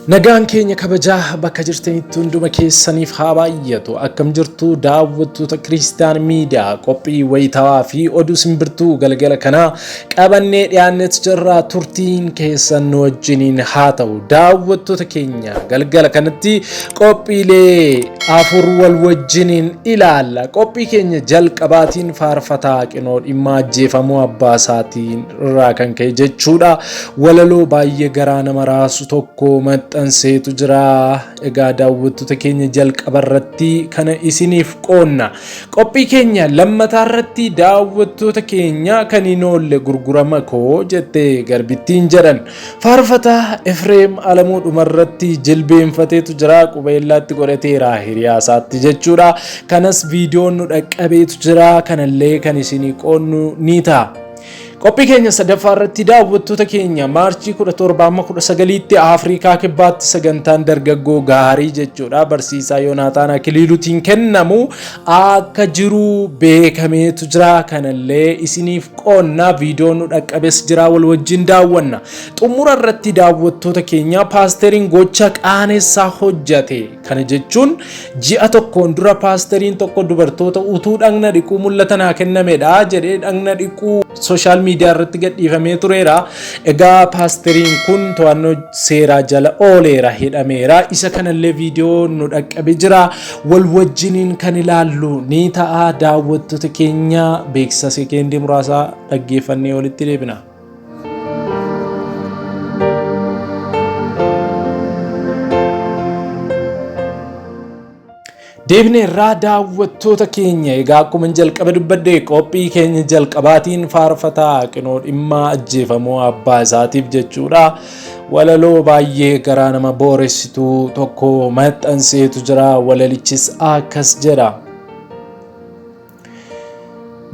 Nagaan keenya kabajaa bakka jirtanitti hunduma keessaniif haa baay'atu. Akkam jirtu daawwattoota Kiristiyaan Miidiyaa qophii wayitaawaa fi oduu simbirtuu galgala kanaa qabannee dhiyaannetu jirra. Turtiin keessan nu wajjiniin haa ta'u. Daawwattoota keenya galgala kanatti qophiilee afur wal wajjiniin ilaalla. Qophii keenya jalqabaatiin faarfataa qinoo dhimma ajjeefamuu abbaa isaatiin irraa kan ka'e jechuudha. Walaloo baay'ee garaa nama raasu tokko maxxanseetu jira. Egaa daawwattoota keenya jalqaba irratti kana isiniif qoonna. Qophii keenya lammataa irratti daawwattoota keenya kan hin oolle gurgurama koo jettee garbittiin jedhan faarfataa Efreem Alamuu dhumarratti jilbeenfateetu jira. Qubeellaatti godhateera hiriyaasaatti jechuudha. Kanas viidiyoon nu dhaqqabeetu jira. Kanallee kan isinii qoonnu ni ta'a. Qophii keenya sadaffaa irratti daawwattoota keenya maarchii 17-19tti Afrikaa kibbaatti sagantaan dargaggoo gaarii jechuudha barsiisaa Yoonaataan Akiliiluutiin kennamu akka jiru beekameetu jira. Kanallee isiniif qoonna viidiyoon nu dhaqqabees jira wal wajjin daawwanna. Xumura irratti daawwattoota keenya paasteriin gocha qaanessaa hojjate. Kana jechuun ji'a tokkoon dura paasteriin tokko dubartoota utuu dhagna dhiquu mul'ata naa kennamedha jedhee dhagna dhiquu sooshaal miidiyaa irratti gadhiifamee tureera. Egaa paasteriin kun to'annoo seeraa jala ooleera hidhameera. Isa kanallee viidiyoo nu dhaqqabe jira wal wajjiniin kan ilaallu ni ta'a. Daawwattoota keenya beeksisa sekeendii muraasaa dhaggeeffannee walitti deebina. Deebinee irraa daawwattoota keenya egaa akkuma jalqaba dubbadde qophii keenya jalqabaatiin faarfataa qinoo dhimma ajjeefamuu abbaa isaatiif jechuudha. Walaloo baay'ee garaa nama booressitu tokko maxxanseetu jira. Walalichis akkas jedha.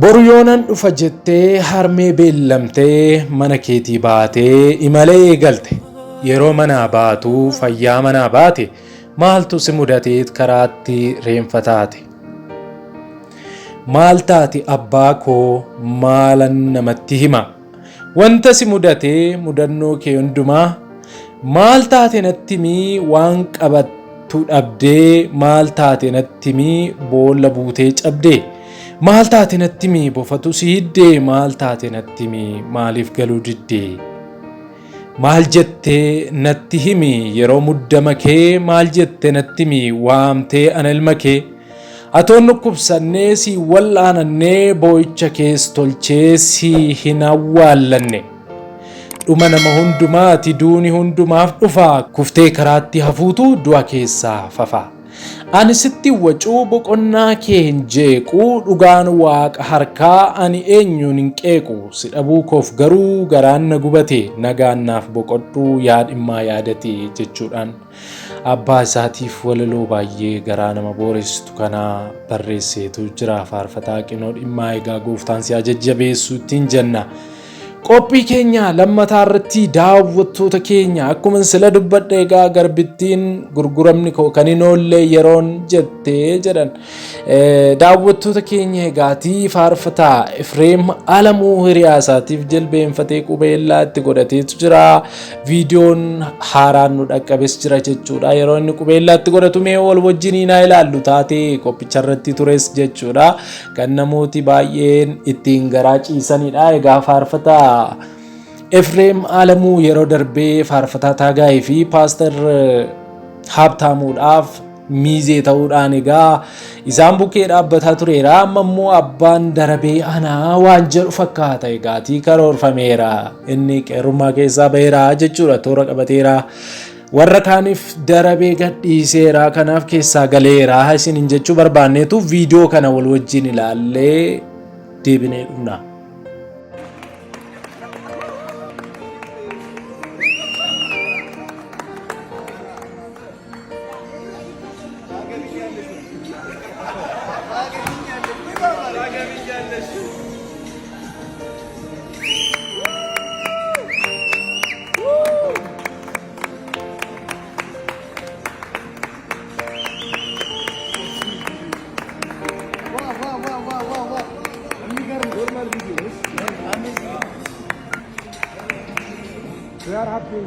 Boru yoonan dhufa jettee harmee beellamtee mana keetii baatee imalee galte. Yeroo manaa baatu fayyaa manaa baate. Maaltu si mudateet karaatti reenfataate? Maal taati abbaa koo maalan namatti hima? Wanta si mudatee mudannoo kee hundumaa maal taate natti himii waan qabattu dhabdee maal taate natti himii boolla buutee cabdee maal taate natti himii bofatu si hiddee maal taate natti himii maaliif galuu diddee? Maal jettee natti himi yeroo muddama kee maal jettee natti himi waamtee ana ilma kee atoon nukkubsannee si wal'aanannee boo'icha kees tolchee si hin awwaallanne dhuma nama hundumaati duuni hundumaaf dhufa kuftee karaatti hafuutu du'a keessaa fafa. Ani sitti wacuu boqonnaa kee hin jeequ dhugaan waaqa harkaa ani eenyuun hin qeequ si dhabuu koof garuu garaan na gubate nagaan naaf boqodhuu yaadhimmaa yaadate jechuudhaan abbaa isaatiif walaloo baay'ee garaa nama booressitu kana barreesseetu jira. Faarfataa qinoo dhimmaa egaa gooftaan si jajjabeessu ittiin jenna. Qophii keenya lammataa irratti daawwattoota keenya akkuma sila dubbadhe egaa garbittiin gurguramni koo kan hin oolle yeroon jettee jedhan daawwattoota keenya egaatii faarfataa Efreem Alamuu hiriyaasaatiif jilbeenfatee qubeellaatti godhateetu jira. Viidiyoon haaraan nu dhaqqabes jira jechuudha. Yeroo inni qubeellaatti godhatu mee wal wajjiniin haa ilaallu taatee qophicha irratti tures jechuudha. Kan namooti baay'een ittiin garaa ciisanidha. Egaa faarfataa Efreem Alamuu yeroo darbee faarfataa Taagaayii fi paaster Habtaamuudhaaf miizee ta'uudhaan egaa isaan bukkee dhaabbataa tureera. Amma immoo abbaan darabee anaa waan jedhu fakkaata egaatii karoorfameera. Inni qeerrummaa keessaa baheera jechuudha. Toora qabateera. Warra kaaniif darabee gadhiiseera. Kanaaf keessaa galeera. Isiniin jechuu barbaanneetu viidiyoo kana wal wajjin ilaallee deebinee dhufna. We are happy.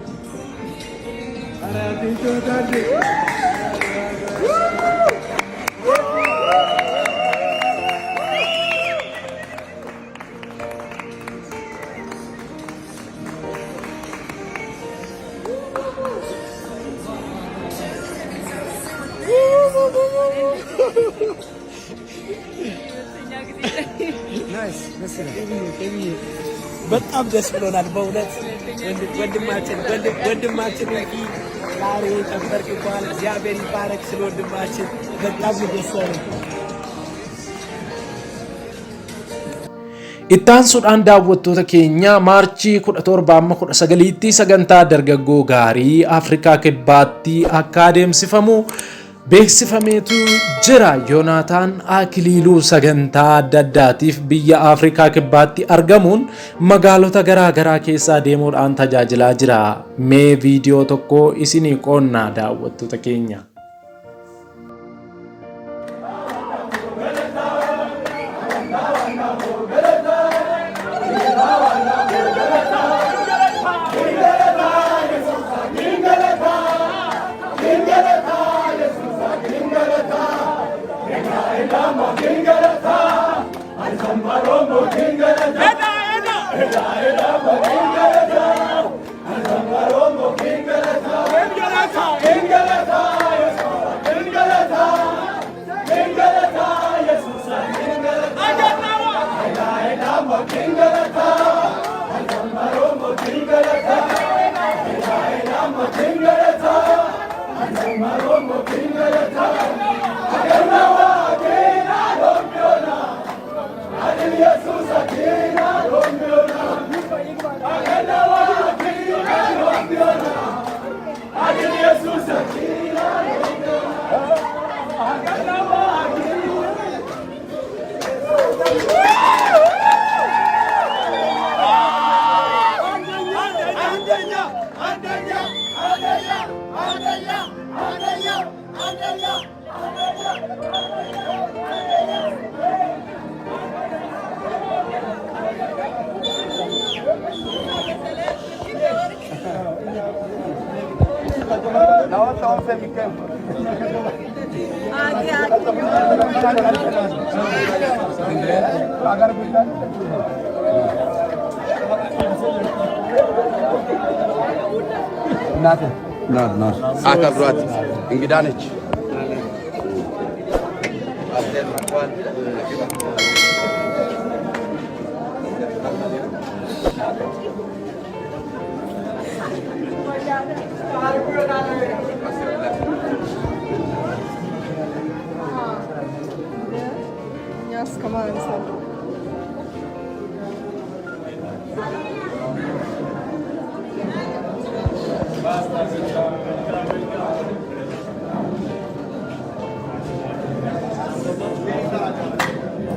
በጣም ደስ ብሎናል በእውነት ወንድማችን ዛሬ ተንበርክኳል። እግዚአብሔር ይባረክ ስለ ወንድማችን በጣም ደስ ያለ Ittaansuudhaan daawwattoota keenya maarchii 17-19tti sagantaa dargaggoo gaarii Afrikaa Kibbaatti akka adeemsifamu beeksifameetu jira. Yoonaataan Akiliiluu sagantaa adda addaatiif biyya Afrikaa Kibbaatti argamuun magaalota garaa garaa keessa deemuudhaan tajaajilaa jira. Mee viidiyoo tokko isinii qoonnaa daawwattoota keenya. አከብሯት እንግዳ ነች።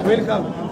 Welcome.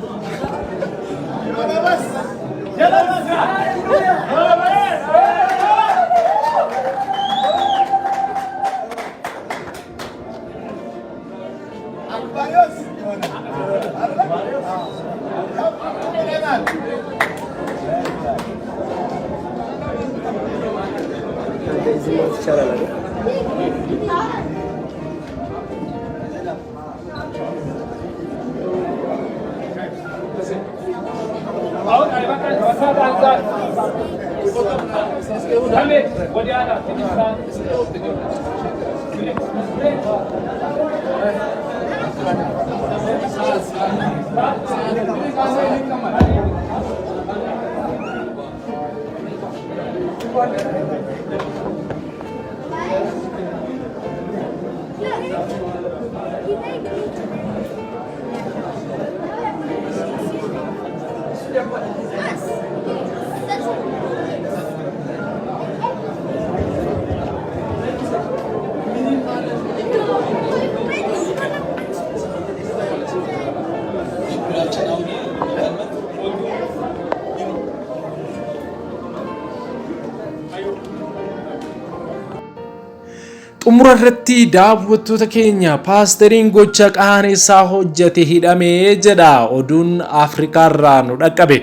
xumura irratti daawwattoota keenya paasteriin gocha qaanessaa hojjete hidhamee jedha oduun Afrikaa irraa nu dhaqqabe.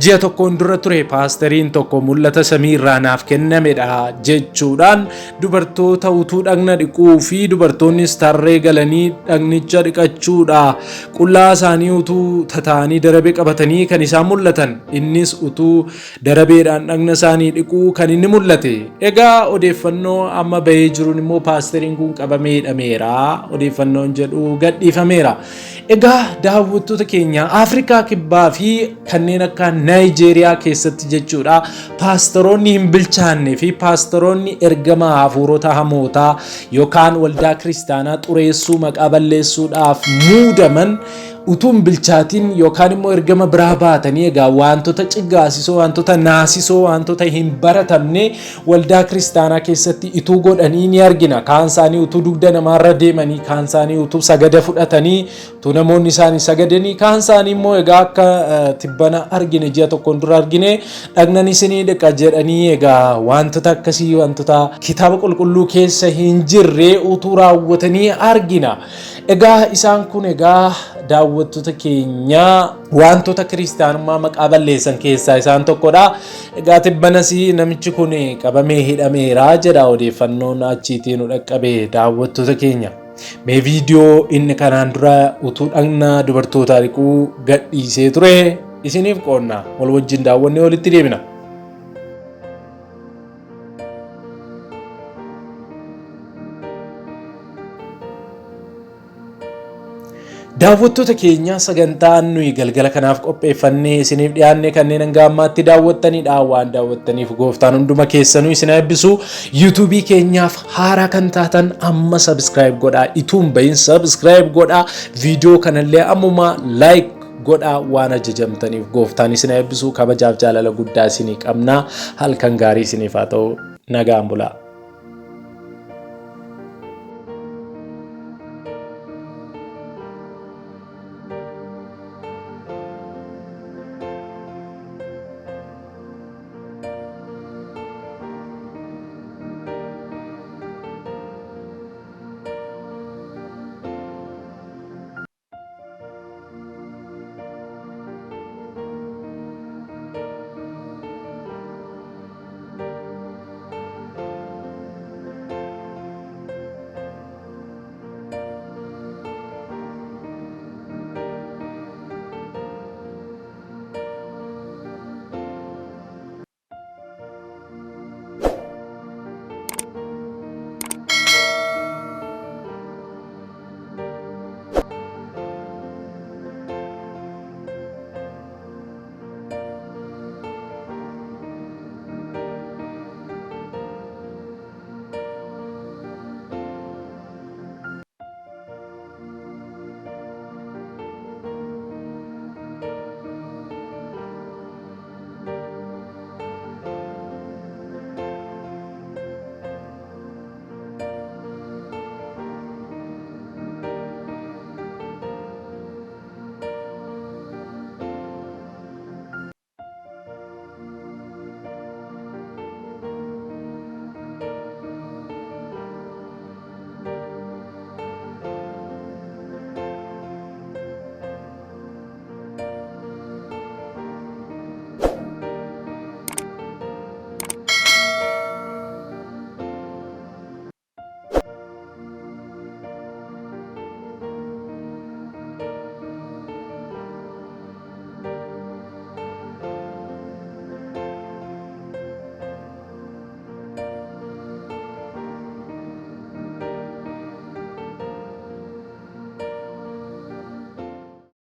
Ji'a tokkoon dura ture paasteriin tokko mul'ata samii irraa naaf kennamedha jechuudhaan dubartoota utuu dhagna dhiquu fi dubartoonnis tarree galanii dhagnicha dhiqachuudha qullaa isaanii utuu tataanii darabee qabatanii kan isaan mul'atan, innis utuu darabeedhaan dhagna isaanii dhiquu kan inni mul'ate. Egaa odeeffannoo amma bahee jiruun immoo paasteriin kun qabamee hidhameera, odeeffannoon jedhu gadhiifameera. Egaa daawwattoota keenya Afrikaa kibbaa fi kanneen akka Naayijeeriyaa keessatti jechuudha paastoroonni hin bilchaanne fi paastoroonni ergama hafuurota hamootaa yookaan waldaa kiristaanaa xureessuu maqaa balleessuudhaaf muudaman utuu hin bilchaatiin yookaan immoo ergama biraa baatanii egaa wantoota ciggaasisoo, wantoota naasisoo, wantoota hin baratamne waldaa kiristaanaa keessatti ituu godhanii ni argina. Kaan isaanii utuu dugda namaarra deemanii, kaan isaanii utuu sagada fudhatanii, utuu namoonni isaanii sagadanii, kaan isaanii immoo egaa akka tibbana argine ji'a tokkoon dura argine dhagnan isinii dhiqa jedhanii egaa wantoota akkasii wantoota kitaaba qulqulluu keessa hin jirre utuu raawwatanii argina. Egaa isaan kun egaa daawwattoota keenya wantoota kiristaanummaa maqaa balleessan keessaa isaan tokkodha. Egaa tibbanas namichi kun qabamee hidhameera jedha odeeffannoon achiitiin dhaqqabe daawwattoota keenya. Mee viidiyoo inni kanaan dura utuu dhagna dubartootaa dhiquu gadhiisee ture isiniif qoonna wal wajjin daawwannee walitti deebina. Daawwattoota keenya sagantaan nuyi galgala kanaaf qopheeffannee isiniif dhiyaanne kanneen hanga ammaatti daawwattanidha. Waan daawwattaniif gooftaan hunduma keessanuu isin eebbisu. YouTube keenyaaf haaraa kan taatan amma subscribe godhaa. Ituun bahin subscribe godhaa. Viidiyoo kanallee ammuma like godhaa waan ajajamtaniif gooftaan isin eebbisu. Kabajaaf jaalala guddaa isinii qabna. Halkan gaarii isiniif haa ta'u. Nagaan bulaa.